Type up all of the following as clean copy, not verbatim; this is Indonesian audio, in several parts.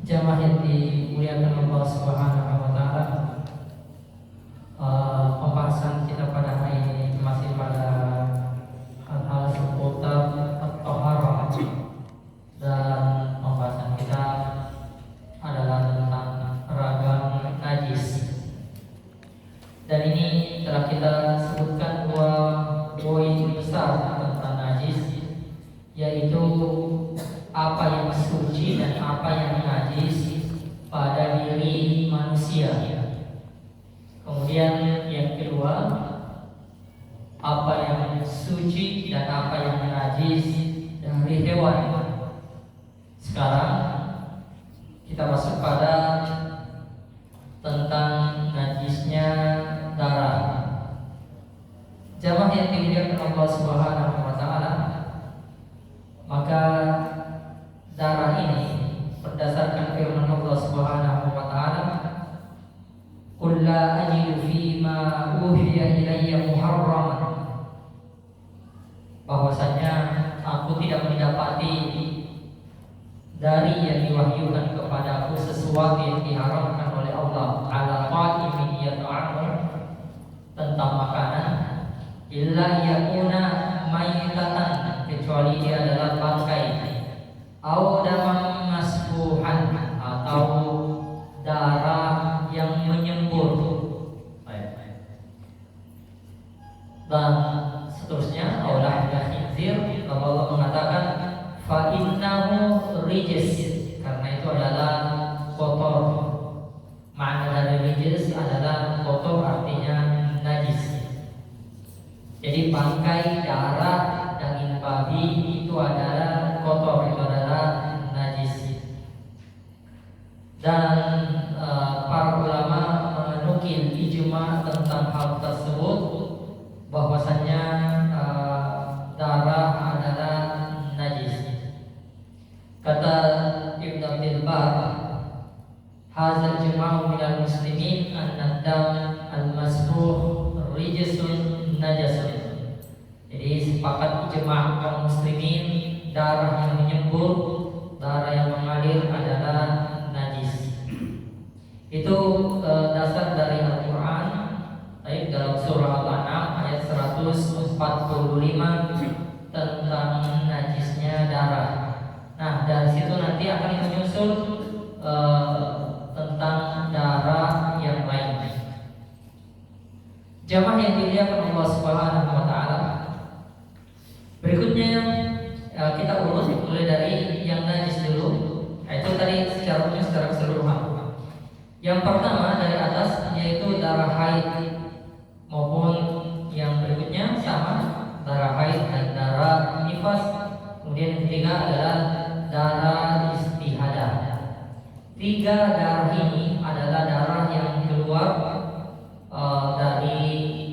Jamaah yang dimuliakan Allah Subhanahu wa taala, pembahasan kita pada hari ini masih pada hal-hal seputar at-thaharah, dan pembahasan kita adalah tentang ragam najis. Dan ini telah kita sebutkan dua poin besar tentang najis, yaitu apa yang suci dan apa yang najis pada diri manusia. Kemudian yang kedua, apa yang suci dan apa yang najis dari hewan. Sekarang kita masuk pada tentang najisnya darah. Jamaah yang dimuliakan Allah Subhanahu wa taala, maka darah ini berdasarkan firman Allah Subhanahu wa taala, "Qul la ajidu fima uhiya ilayya muharraman." Bahwasanya aku tidak mendapati dari yang diwahyukan kepadaku sesuatu yang diharamkan oleh Allah ala qa'imin yata'amu, tentang makanan, illa yakuna maytatan, kecuali dia adalah bangkai, au daman masfuhan, atau darah yang menyembur, dan seterusnya. Allah khinzir, kalau Allah mengatakan fa innahu rijis, karena itu adalah kotor. Makna dari rijis adalah kotor, artinya najis. Jadi bangkai, darah, daging babi itu adalah kotor, itu adalah najis. Dan para ulama menukil ijma tentang hal tersebut, bahwasanya darah adalah najis. Kata Ibn Abdul Bar, hazal jama'u minal muslimin anna dam al-masfuh rijsun najasun. Jadi sepakat ijma' kaum muslimin, darah yang menyembur, darah yang mengalir adalah najis. Itu dasar dari Al-Quran. Baik, dalam surah Al-An'am ayat 145 tentang najisnya darah. Nah, dari situ nanti akan menyusul tentang darah yang lain. Jamaah yang dimuliakan Allah Subhanahu wa taala, berikutnya kita urus mulai dari yang najis dulu. Itu tadi secara umum, secara keseluruhan. Yang pertama dari atas yaitu darah haid, maupun yang berikutnya sama, darah haid dan darah nifas. Kemudian yang ketiga adalah darah istihadah. Tiga darah ini adalah darah yang keluar dari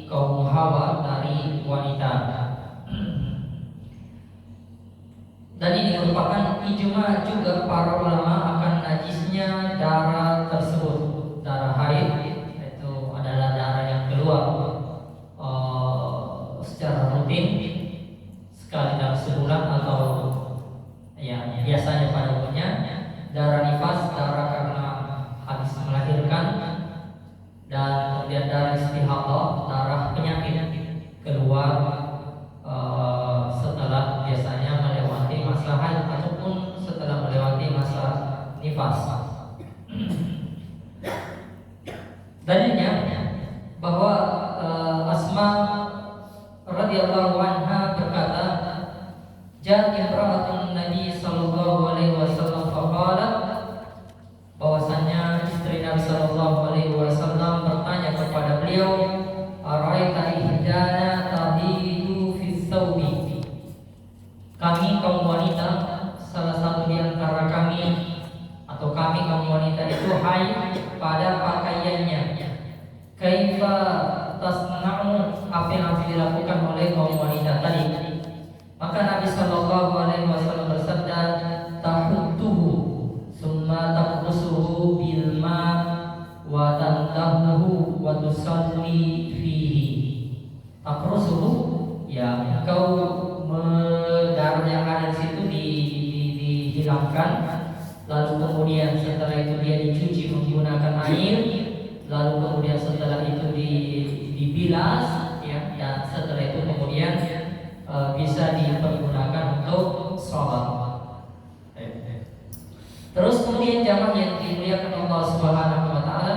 kaum hawa, dari wanita. Dan ini merupakan ijma juga para ulama akan najisnya darah tersebut. Darah haid itu adalah darah yang keluar secara kemudian darah istihadah, darah penyakit keluar setelah biasanya melewati masa haid ataupun setelah melewati masa nifas. Dalilnya bahwa Asma radhiyallahu anha berkata, "Ja'at imra'atun Nabi sallallahu alaihi wasallam faqalat," bahwasanya istri Nabi sallallahu alaihi wasallam bertanya kepada beliau, "Araita ihdana tahidu fi thawbi?" Kami kaum wanita, salah satu di antara kami atau kami kaum wanita itu haid pada pakaiannya. Kaifa tasna'u, apa yang harus dilakukan oleh kaum wanita tadi? Maka Nabi sallallahu alaihi wasallam bersabda, "Tahuttuhu, summa taqrusuhu bil ma wa tantahu wa tusalli fihi." Taqrusuhu, ya engkau darah yang ada di situ dihilangkan, lalu kemudian setelah itu dia dicuci menggunakan air, lalu kemudian setelah itu dibilas, ya, dan setelah itu kemudian bisa dipergunakan untuk sholat. Terus kemudian jamaah yang dimuliakan Allah Subhanahu wa taala,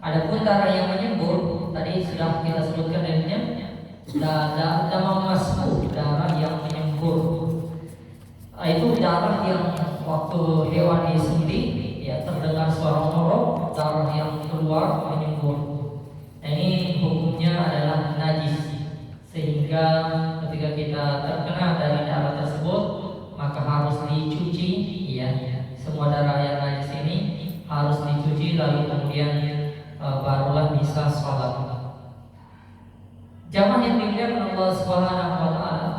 adapun darah yang menyembur tadi sudah kita sebutkan dalilnya, damam masfuh, darah yang menyembur. Itu darah yang waktu hewan disembelih, ya terdengar suara ngorok, darah yang keluar menyembur. Ini hukumnya adalah najis, sehingga ketika kita terkena dari darah tersebut maka harus dicuci, ya. Semua darah yang najis ini harus dicuci, lalu kemudian barulah bisa sholat. Jamaah yang dimuliakan Allah Subhanahu wa taala,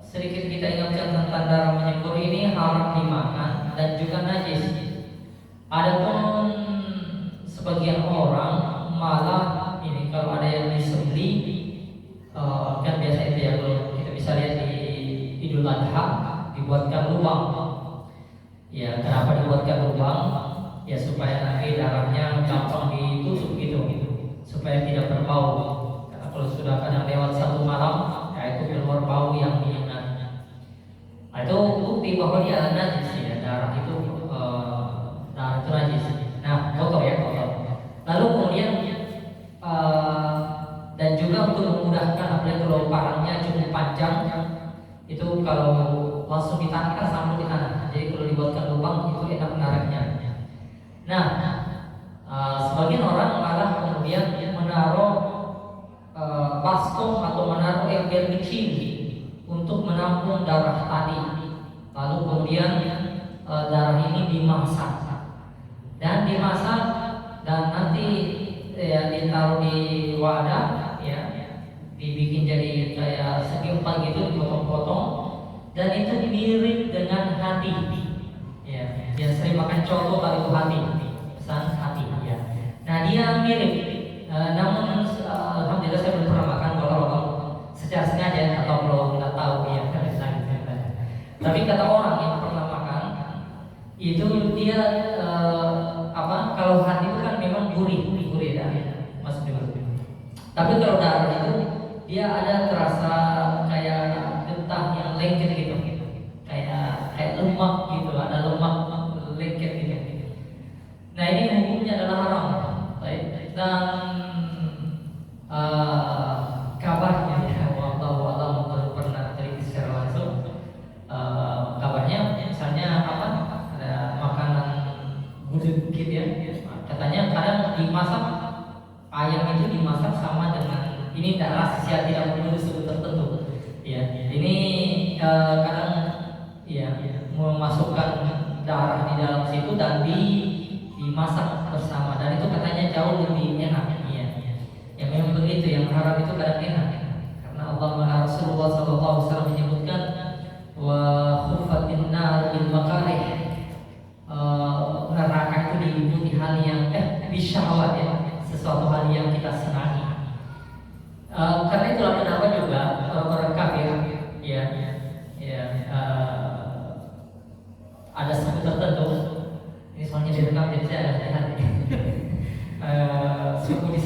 sedikit kita ingatkan tentang darah menyembur ini haram dimakan dan juga najis. Adapun sebagian orang malah ini kalau ada yang disembelih, kan biasa itu ya, kalau kita bisa lihat di Idul Adha dibuatkan lubang. Ya, kenapa dibuatkan lubang? Ya supaya nanti darahnya gampang ditutup gitu, supaya tidak berbau. Karena kalau sudah kadang lewat satu malam, ya itu keluar bau yang menyengat. Nah, itu bukti bahwa dia najis, ya, darah itu darah itu najis. Nah, kotor ya, kotor. Lalu kemudian dan juga untuk memudahkan, apalagi kalau parangnya cukup panjang, itu kalau langsung di tanah kan sambung di tanah. Jadi kalau dibuatkan lubang itu enak naraknya. Nah, sebagian orang malah kemudian menaruh baskom atau menaruh ember kecil untuk menampung darah tadi. Lalu kemudian darah ini dimasak dan nanti ya ditaruh di wadah, ya, dibikin jadi kayak segi empat gitu, dipotong-potong, dan itu mirip dengan hati, ya. Dia sering makan coto kalau itu hati, pesan hati, ya. Nah dia mirip, namun alhamdulillah saya belum pernah makan kalau secara sengaja atau kalau nggak tahu, ya. Tapi kata orang yang pernah makan itu dia kalau hati itu kan memang gurih ya, masuk dulu. Tapi kalau darah itu dia ada terasa kayak getah yang lengket gitu, kayak lemak gitu, ada lemak lengket gitu. Nah ini hukumnya adalah haram. Dan kabarnya, ya, wallahu a'lam, belum pernah teliti secara langsung. Kabarnya misalnya ada makanan gudeg gitu ya, katanya kadang dimasak, ayam itu dimasak sama dengan ini darah secara tidak memenuhi suhu tertentu, ya. Ini kadang ya memasukkan darah di dalam situ dan dimasak bersama, dan itu katanya jauh lebih enak, ya. Ya memang begitu, yang haram itu kadang enak, karena Rasulullah SAW menyebutkan wa khuffatin nar bil makarih, neraka itu diliputi hal yang bisyahwat, ya, sesuatu hal yang kita senangi. Karena itulah kenapa juga orang-orang kafir, ya, ada suku tertentu. Ini soalnya direkam jadi saya ada hati. Suku di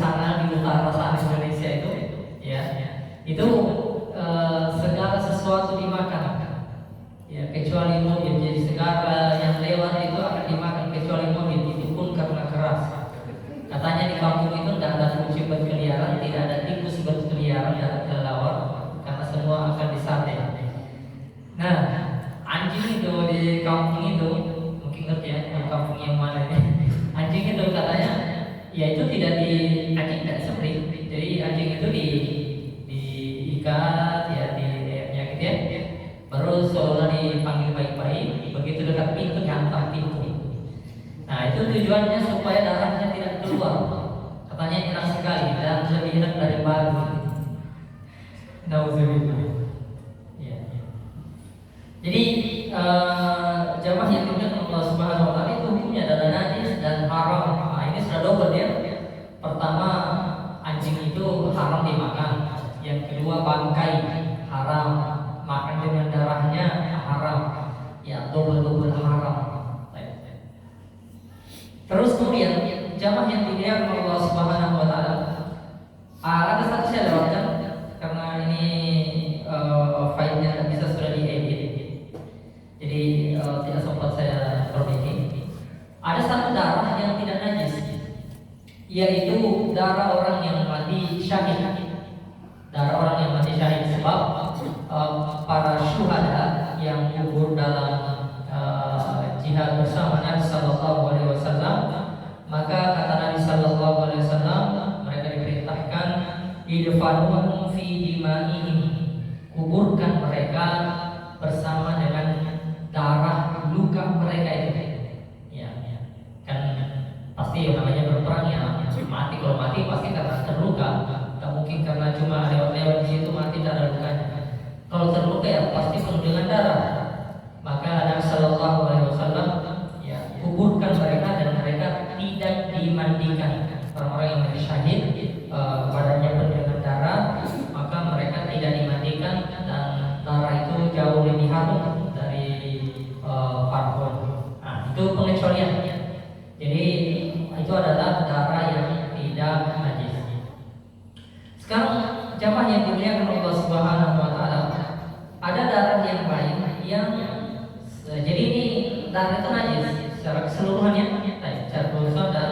segala yang lewat itu akan dimakan kecuali monyet, itu pun karena keras. Katanya di kampung itu tidak ada kucing berkeliaran, tidak ada tikus berkeliaran, tidak ada kelelawar, karena semua akan disate. Nah, anjing itu di kampung itu, mungkin ngerti ya, di kampung yang mana ini. Anjing itu katanya, ya itu tidak di anjing tidak disembelih. Jadi anjing itu diikat ya di lehernya gitu ya. Baru seolah dipanggil baik-baik, begitu dekat pintu dihantam pintu. Nah itu tujuannya supaya darahnya tidak keluar. Katanya enak sekali dan lebih enak dari babi. Nauzubillah. Ya. Jadi jamaah yang dimuliakan Allah Subhanahu Wa Taala itu hukumnya adalah najis dan haram. Nah ini sudah double ya. Pertama anjing itu haram dimakan. Yang kedua bangkai haram. Makan dengan darahnya haram. Ya double haram. Terus kemudian jamaah yang dimuliakan Allah Subhanahu Wa Taala, ada satu saya lewatkan karena ini filenya bisa sudah diedit, jadi tidak sempat saya perbaiki. Ada satu darah yang tidak najis, yaitu darah orang yang mati syahid. Darah orang yang mati syahid sebab para syuhada yang gugur dalam jihad bersama Nabi Sallallahu Alaihi Wasallam, maka kata Nabi Sallallahu Alaihi Wasallam, mereka diperintahkan idfanuhum fi dimaihim, kuburkan mereka bersama dengan darah luka mereka itu. Ya, kan pasti namanya berperang ya mati. Kalau mati pasti karena terluka, tak mungkin karena cuma lewat-lewat di situ mati tak ada lukanya. Kalau terluka ya pasti penuh dengan darah. Maka Nabi Sallallahu Alaihi Wasallam ya kuburkan mereka dan mereka tidak dimandikan. Orang-orang yang mati syahid badannya penuh dengan darah, maka mereka tidak dimandikan dan darah itu jauh lebih harum dari parfum. Nah itu pengecualian. Jadi itu adalah darah yang tidak najis. Sekarang jamaah yang dimuliakan Allah Subhanahu Wa Taala, ada darah yang lain yang jadi ini darah itu najis secara keseluruhannya, secara keseluruhan dan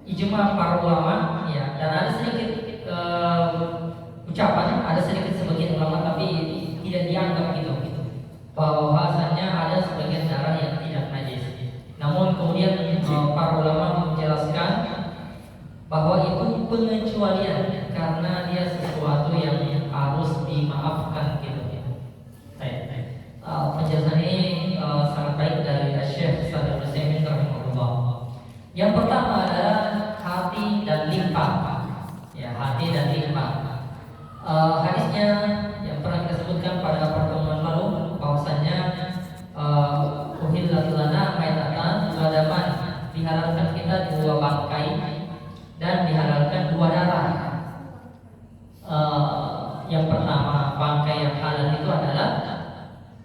ijma para ulama ya, dan ada sedikit ucapan, ada sedikit sebagian ulama tapi tidak dianggap gitu bahwasanya ada sebagian darah yang tidak najis. Namun kemudian para ulama menjelaskan bahwa itu pengecualian karena dia sesuatu yang harus dimaafkan gitu. Penjelasan ini sangat baik dari Syekh Shalih Al-Utsaimin rahimahullah. Yang pertama adalah hati dan limpa. Ya, hati dan limpa. Hadisnya yang pernah kita sebutkan pada pertemuan lalu bahwasanya uhillat lana maitatan wa daman, dihalalkan kita dua bangkai dan dihalalkan dua darah. Yang pertama bangkai yang halal itu adalah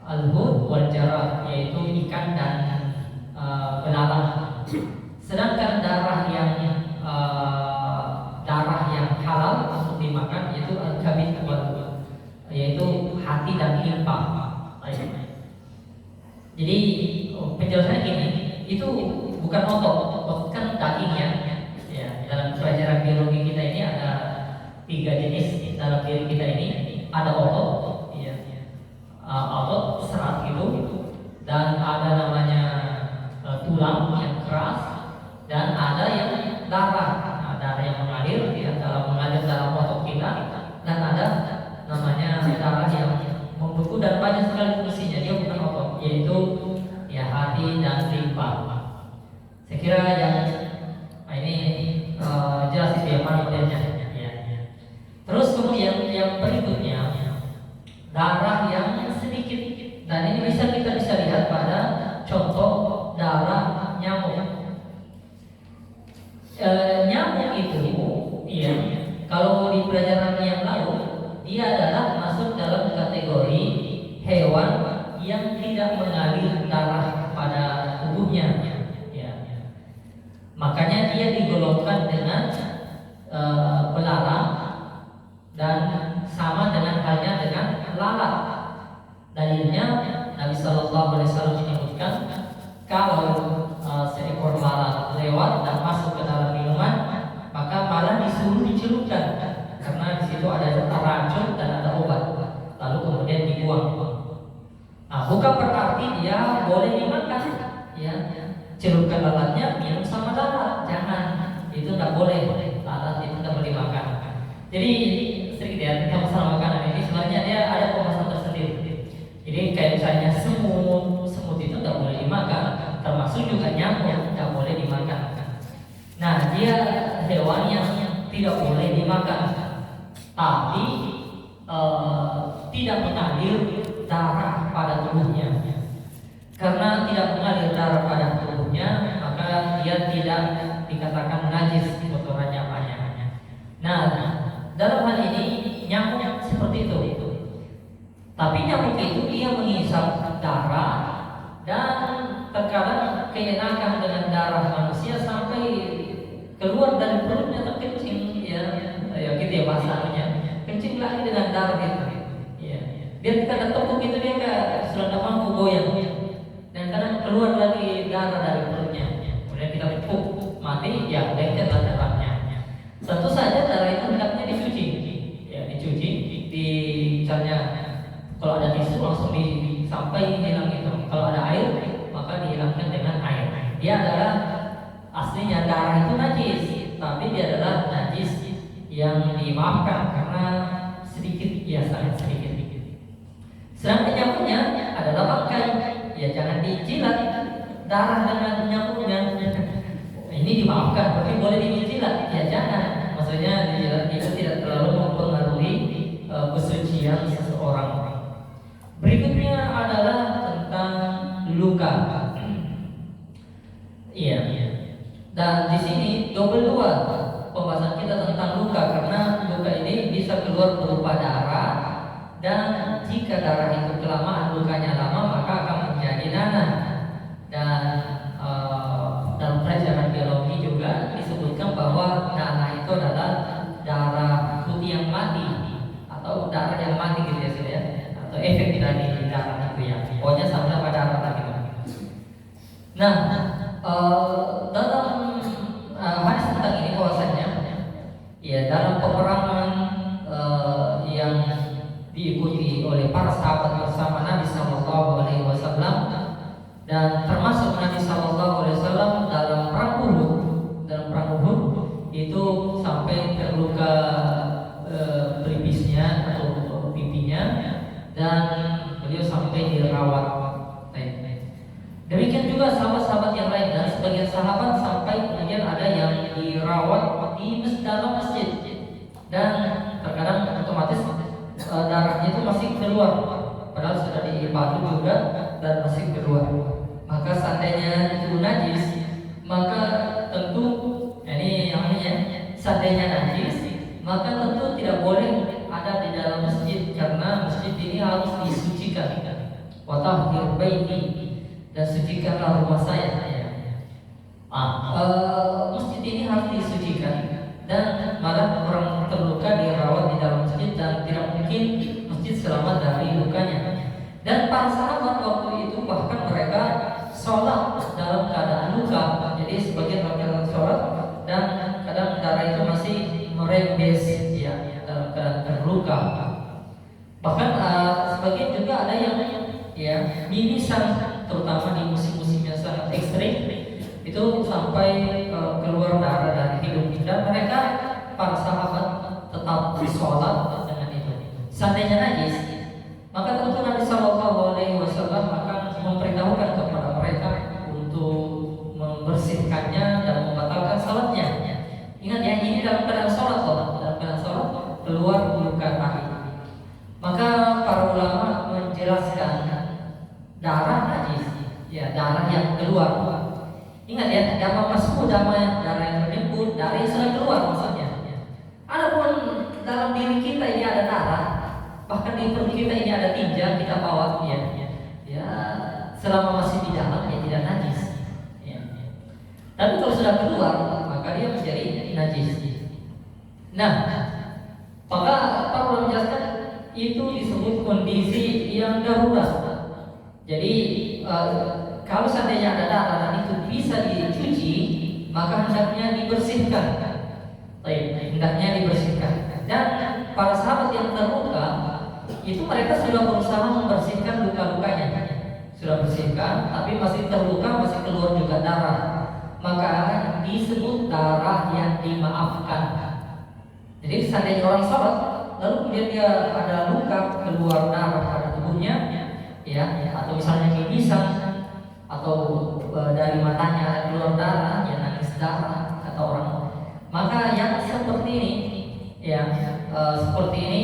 al-hud wal jarah, yaitu ikan dan belalang. Sedangkan darah yang halal untuk dimakan yaitu al-kabid, yaitu hati dan limpa. Jadi penjelasannya gini, itu bukan otot kan dagingnya. Ya, dalam pelajaran biologi kita ini ada 3 jenis dalam diri kita ini, ada otot, otot serat gitu, dan ada namanya tulang yang keras, dan ada yang darah. Nah, darah yang mengalir dalam otot kita, dan ada namanya darah yang membeku dan banyak sekali fungsinya. Dia bukan otot, yaitu ya hati dan limpa. Saya kira yang ini jelas itu yang mana modelnya. Terus kemudian yang berikutnya darah yang sedikit, dan ini kita bisa lihat pada contoh darah nyamuk. Nyamuk itu, ya, kalau di pelajaran yang lalu dia adalah masuk dalam kategori hewan yang tidak mengalir darah pada tubuhnya. Ya. Makanya dia digolongkan dengan belalang dan sama dengan halnya dengan lalat. Dalilnya Nabi Sallallahu dulu dicelupkan karena di situ ada racun dan ada obat, lalu kemudian dibuang. Nah, bukan berarti dia boleh dimakan, ya. Celupkan lalatnya, minum sama lalat, jangan. Itu tidak boleh, lalat itu tidak boleh dimakan. Jadi sedikit ya tentang masalah makanan ini, sebenarnya dia ada pembahasan tersendiri. Jadi kayak misalnya semut itu tidak boleh dimakan, termasuk juga nyamuk tidak boleh dimakan. Nah, dia hewan yang tidak boleh dimakan, tapi tidak mengalir darah pada tubuhnya. Karena tidak mengalir darah pada tubuhnya, maka dia tidak dikatakan najis kotoran nyamuknya. Nah, dalam hal ini nyamuk seperti itu. Tapi nyamuk itu dia menghisap darah dan terkadang keenakan dengan darah manusia sampai keluar dari perutnya terkencing, ya gitu ya bahasanya, kencing lagi dengan darah itu. Ya. Biar kita ada tepuk itu dia nggak sudah mampu goyang, dan kadang keluar lagi darah dari perutnya. Kemudian kita tepuk mati, ya lengket darahnya. Tentu saja darah itu hendaknya dicuci, ya dicuci, misalnya kalau ada tisu langsung sampai hilang itu. Kalau ada air maka dihilangkan dengan air. Dia adalah aslinya darah itu najis, tapi dia adalah najis yang dimaafkan karena sedikit, ya sangat sedikit. Sedangkan nyamuknya adalah bangkai, ya jangan dijilat. Darah dengan nyamuknya ini dimaafkan, tapi boleh dijilat, ya jangan. Maksudnya dijilat itu tidak terlalu mempengaruhi kesucian seseorang. Berikutnya adalah tentang luka. Iya. Dan di sini double dua pembahasan kita tentang luka, karena luka ini bisa keluar berupa darah, dan jika darah itu kelamaan, lukanya lama, maka akan menjadi nanah. Dan dalam pelajaran biologi juga disebutkan bahwa nanah itu adalah darah putih yang mati atau darah yang mati gitu ya, sudah ya, atau efek dari darah itu ya. Pokoknya sama-sama darah lagi. Nah, dalam hadis tentang ini bahwasanya ya dalam peperangan yang diikuti oleh para sahabat bersama Nabi Sallallahu Alaihi Wasallam, dan termasuk Nabi Sallallahu Alaihi Wasallam dalam perang Uhud itu sampai terluka pelipisnya atau pipinya, dan beliau sampai dirawat. Demikian juga sahabat-sahabat yang lain, dan sebagian sahabat sampai kemudian ada yang dirawat di dalam masjid, dan terkadang otomatis darahnya itu masih keluar, padahal sudah dibasuh juga dan masih keluar. Maka seandainya itu najis, maka tentu ini yang namanya seandainya najis, maka tentu tidak boleh ada di dalam masjid, karena masjid ini harus disucikan. Wa tahhir baiti, dan sucikanlah rumah saya. Masjid ini harus disucikan, dan malah orang terluka dirawat di dalam masjid, dan tidak mungkin masjid selamat dari lukanya. Dan para sahabat waktu itu bahkan mereka sholat dalam keadaan luka. Jadi sebagian mereka sholat dan kadang darah itu masih merembes, ya, dalam keadaan terluka. Bahkan sebagian juga ada yang ya mimisan, terutama di musim-musim yang sangat ekstrim itu sampai keluar darah dari hidung, dan mereka para sahabat tetap sholat dengan itu. Seandainya najis, maka tentu Nabi Sallallahu Alaihi Wasallam akan memberitahukan kepada mereka untuk membersihkannya dan membatalkan sholatnya. Ingat ya, ini dalam keadaan sholat, dalam keadaan sholat keluar luka tadi. Maka para ulama menjelaskan darah najis, ya darah yang keluar. Ingat ya, dama masuk, darah yang menyebut, darah yang sudah keluar maksudnya. Adapun dalam diri kita ini ada darah, bahkan di perut kita ini ada tinja, kita bawa ya selama masih di dalam ya tidak najis. Ya. Tapi kalau sudah keluar, maka dia menjadi najis. Nah, maka para ulama menjelaskan itu disebut kondisi yang darurat. Jadi kalau seandainya ada darah dan itu bisa dicuci, maka hendaknya dibersihkan. hendaknya dibersihkan. Dan para sahabat yang terluka itu mereka sudah berusaha membersihkan luka-lukanya, sudah bersihkan, tapi masih terluka, masih keluar juga darah. Maka disebut darah yang dimaafkan. Jadi seandainya orang sholat, lalu kemudian dia ada luka keluar darah pada tubuhnya, ya, atau misalnya gigisan, atau dari matanya keluar darah, ya nangis darah kata orang. Maka yang seperti ini, ya, seperti ini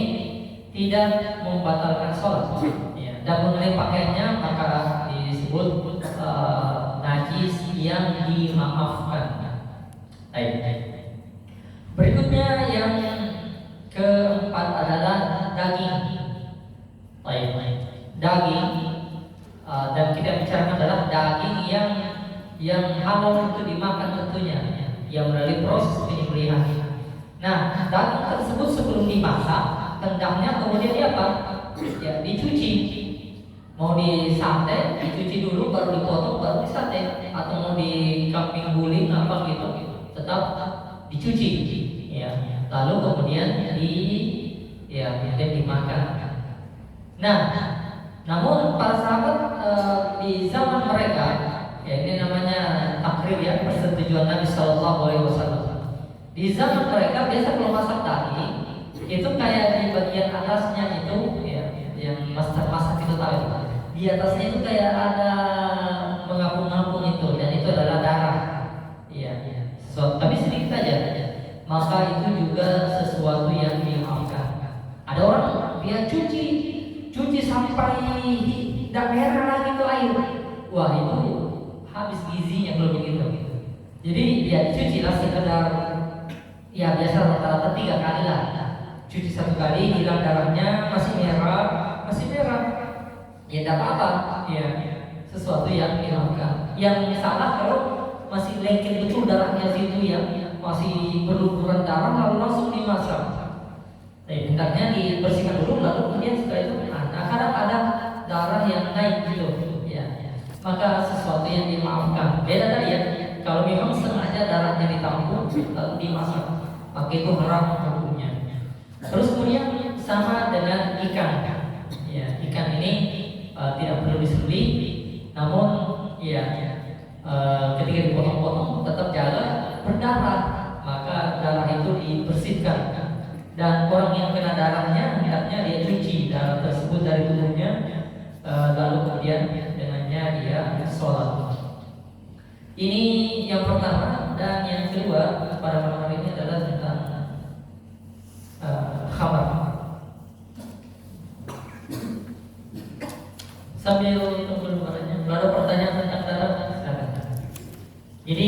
tidak membatalkan sholat, ya, dan mengenai pakaiannya maka disebut najis yang dimaafkan. Berikutnya yang keempat adalah daging. Daging, dan kita bicarakan adalah daging yang halal itu dimakan tentunya, yang melalui proses penyembelihan. Nah, daging tersebut sebelum dimasak, hendaknya kemudian apa? Ya, dicuci. Mau disate, dicuci dulu, baru dipotong, baru disate. Atau mau di kambing guling apa gitu, tetap dicuci. Ya, lalu kemudian dimakan. Nah, namun para sahabat di zaman mereka, ya ini namanya takrir, ya, persetujuan Nabi Shallallahu Alaihi Wasallam. Di zaman mereka biasa kalau masak daging itu kayak di bagian atasnya itu, ya, yang masak itu tahu. Di atasnya itu kayak ada mengapung-apung itu, dan itu adalah darah. Ya. Tapi sedikit saja. Maka itu juga sesuatu yang dimaafkan. Ada orang dia cuci sampai tidak merah lagi itu air. Wah, itu habis gizinya kalau begitu. Jadi ya cuci lah sekedar, ya biasa rata-rata 3 kali lah. Cuci 1 kali, hilang darahnya, masih merah, ya tidak apa-apa. Ya, sesuatu yang dimaafkan. Yang salah kalau masih lengket betul darahnya situ, ya, masih berlumuran darah lalu langsung dimasak. Hendaknya dibersihkan dulu, lalu kemudian setelah itu, nah kadang ada darah yang naik gitu, ya. Maka sesuatu yang dimaafkan. Beda tadi, ya, kalau memang sengaja darahnya ditampung lalu dimasak, maka itu haram hukumnya. Terus kemudian sama dengan ikan, ya, ikan ini tidak perlu disembelih, namun ya ketika dipotong-potong tetap jalan berdarah, maka darah itu dibersihkan. Dan orang yang kena darahnya hendaknya dia cuci darah tersebut dari tubuhnya, lalu kemudian dengannya dia sholat. Ini yang pertama. Dan yang kedua pada malam hari ini adalah tentang khamar. Sambil tunggu dengarannya, kalau ada pertanyaan tentang darah silakan. Jadi